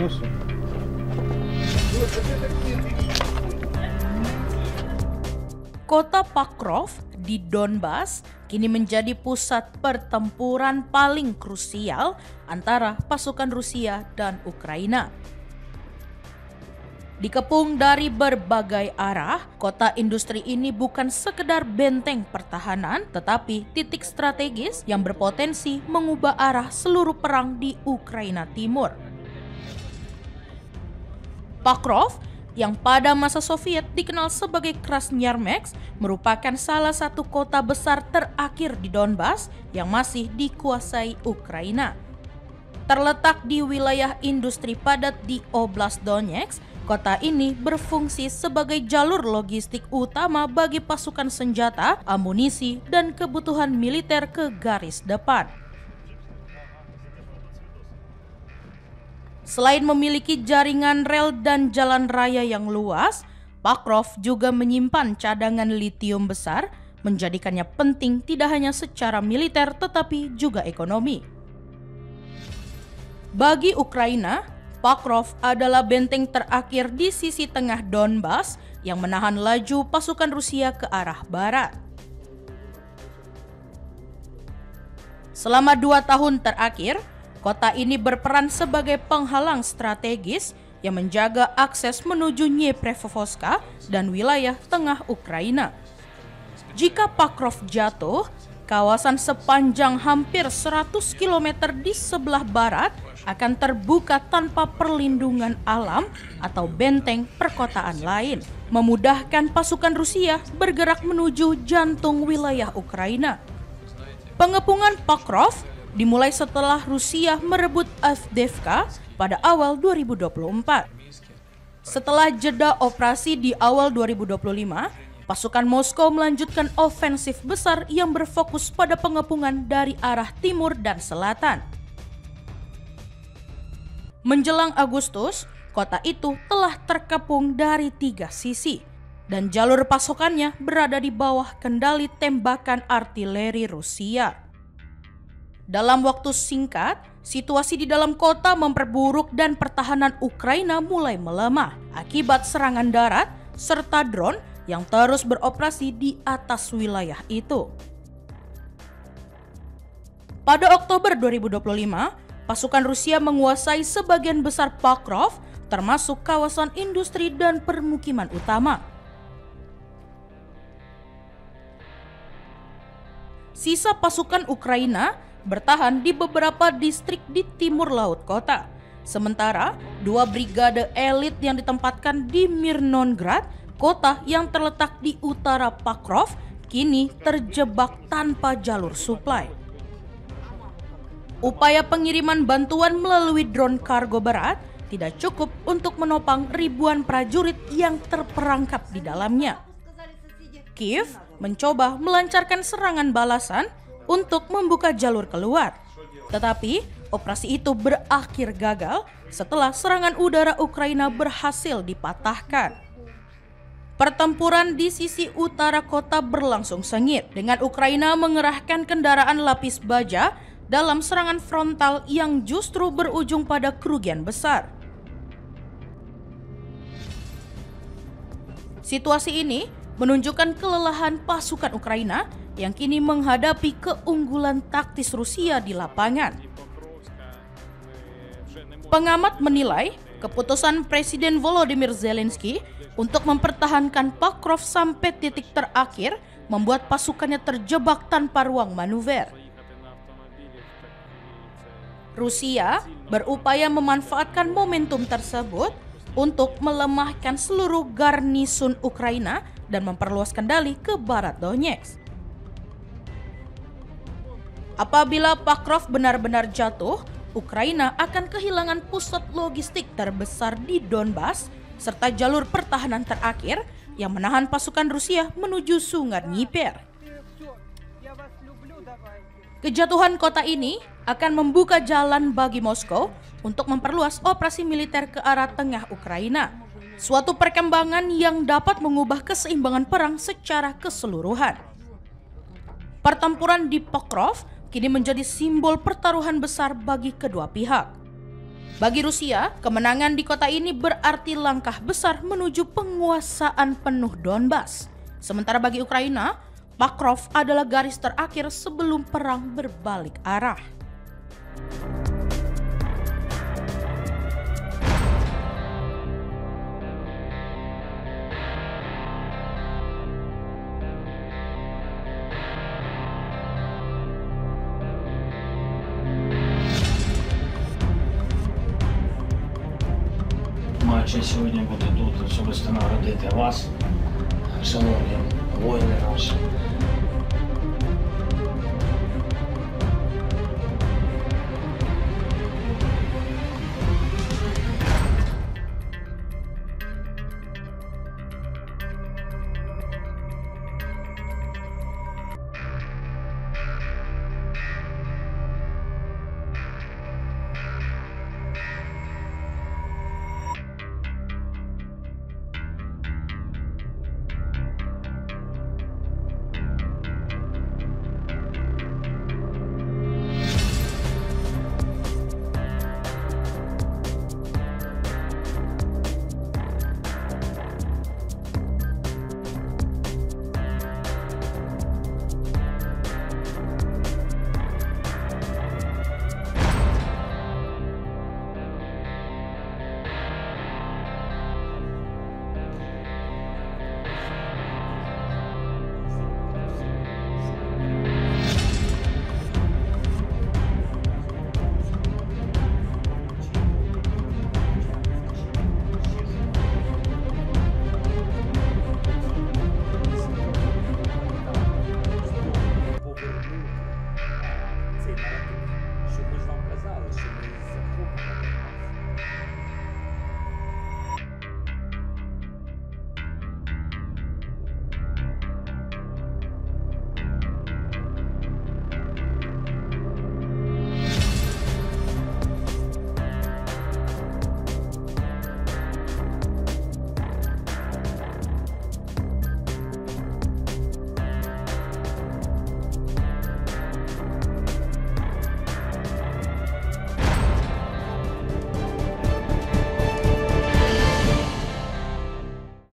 musuh. Kota Pokrov di Donbas kini menjadi pusat pertempuran paling krusial antara pasukan Rusia dan Ukraina. Dikepung dari berbagai arah, kota industri ini bukan sekedar benteng pertahanan, tetapi titik strategis yang berpotensi mengubah arah seluruh perang di Ukraina Timur. Pokrov yang pada masa Soviet dikenal sebagai Krasnyarmeks merupakan salah satu kota besar terakhir di Donbas yang masih dikuasai Ukraina. Terletak di wilayah industri padat di Oblast Donetsk, kota ini berfungsi sebagai jalur logistik utama bagi pasukan senjata, amunisi, dan kebutuhan militer ke garis depan. Selain memiliki jaringan rel dan jalan raya yang luas, Pokrov juga menyimpan cadangan litium besar, menjadikannya penting tidak hanya secara militer tetapi juga ekonomi. Bagi Ukraina, Pokrov adalah benteng terakhir di sisi tengah Donbas yang menahan laju pasukan Rusia ke arah barat. Selama 2 tahun terakhir, kota ini berperan sebagai penghalang strategis yang menjaga akses menuju Dnipropetrovsk dan wilayah tengah Ukraina. Jika Pokrov jatuh, kawasan sepanjang hampir 100 km di sebelah barat akan terbuka tanpa perlindungan alam atau benteng perkotaan lain, memudahkan pasukan Rusia bergerak menuju jantung wilayah Ukraina. Pengepungan Pokrov dimulai setelah Rusia merebut Avdiivka pada awal 2024. Setelah jeda operasi di awal 2025, pasukan Moskow melanjutkan ofensif besar yang berfokus pada pengepungan dari arah timur dan selatan. Menjelang Agustus, kota itu telah terkepung dari 3 sisi dan jalur pasokannya berada di bawah kendali tembakan artileri Rusia. Dalam waktu singkat, situasi di dalam kota memperburuk dan pertahanan Ukraina mulai melemah akibat serangan darat serta drone yang terus beroperasi di atas wilayah itu. Pada Oktober 2025, pasukan Rusia menguasai sebagian besar Pokrov, termasuk kawasan industri dan permukiman utama. Sisa pasukan Ukraina bertahan di beberapa distrik di timur laut kota. Sementara 2 brigade elit yang ditempatkan di Mirnograd, kota yang terletak di utara Pokrov, kini terjebak tanpa jalur suplai. Upaya pengiriman bantuan melalui drone kargo berat tidak cukup untuk menopang ribuan prajurit yang terperangkap di dalamnya. Kiev mencoba melancarkan serangan balasan untuk membuka jalur keluar, tetapi operasi itu berakhir gagal setelah serangan udara Ukraina berhasil dipatahkan. Pertempuran di sisi utara kota berlangsung sengit dengan Ukraina mengerahkan kendaraan lapis baja dalam serangan frontal yang justru berujung pada kerugian besar. Situasi ini menunjukkan kelelahan pasukan Ukraina yang kini menghadapi keunggulan taktis Rusia di lapangan. Pengamat menilai keputusan Presiden Volodymyr Zelensky untuk mempertahankan Pokrov sampai titik terakhir membuat pasukannya terjebak tanpa ruang manuver. Rusia berupaya memanfaatkan momentum tersebut untuk melemahkan seluruh garnisun Ukraina dan memperluas kendali ke barat Donetsk. Apabila Pokrov benar-benar jatuh, Ukraina akan kehilangan pusat logistik terbesar di Donbas serta jalur pertahanan terakhir yang menahan pasukan Rusia menuju Sungai Dnieper. Kejatuhan kota ini akan membuka jalan bagi Moskow untuk memperluas operasi militer ke arah tengah Ukraina, suatu perkembangan yang dapat mengubah keseimbangan perang secara keseluruhan. Pertempuran di Pokrov kini menjadi simbol pertaruhan besar bagi kedua pihak. Bagi Rusia, kemenangan di kota ini berarti langkah besar menuju penguasaan penuh Donbas. Sementara bagi Ukraina, Pakrovsk adalah garis terakhir sebelum perang berbalik arah. Моя честь сьогодні бути тут, особисто нагородити вас, шановні воїни наші. Цей наратив, що ми ж вам казали, що ми захопимо Донбас.